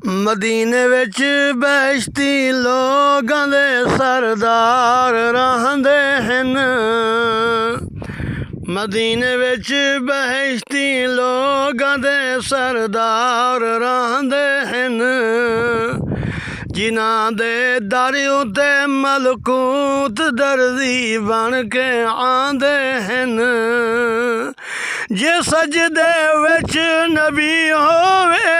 मदीने विच बेहश्ती लोगां दे सरदार रहंदे हन। मदीने विच बेहश्ती लोगां दे सरदार रहंदे हन। जिन्हां दे दर उत्ते मलकूत दर्जी बन के आंदे हन। जे सजदे विच नबी होवे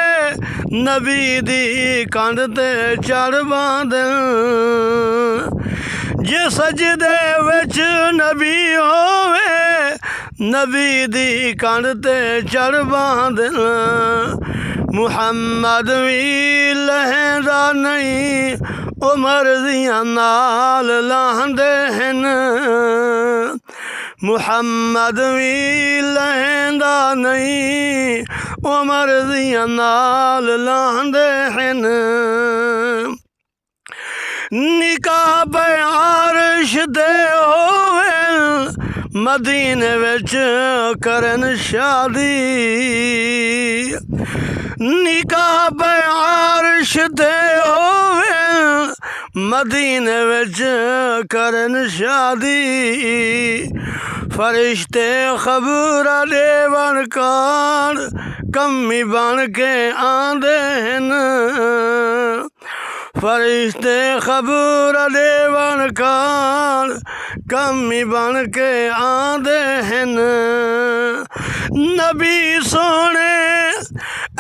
नबी दी कंध ते चढ़ बांधन। जे सजदे विच नबी होवे नबी दी कंध ते चढ़ बांधन। मुहम्मद भी लहंदा नहीं उमर दियां नाल लांदे हन। मुहम्मद भी लहंदा नहीं उमर दियां नाल लांदे हन। निकाह पे आरश दे होवे मदीने विच करन शादी। निकाह पे आरश दे होवे मदीने विच करन शादी। फरिश्ते खबर देवन कान कमी बन के आंदे हन। फरिश्ते खबर देवन कान कमी बन के आंदे हन। नबी सोने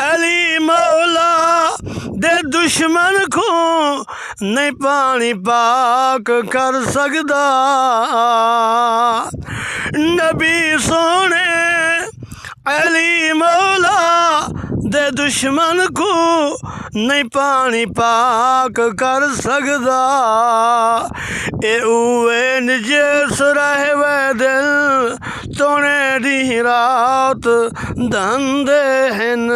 अली मौला दे दुश्मन को नहीं पानी पाक कर सकदा। नबी सोने अली मौला दे दुश्मन को नहीं पानी पाक कर सकदा। ए उवे नजेस रहवे दिल तोने दी रात धंदे हन।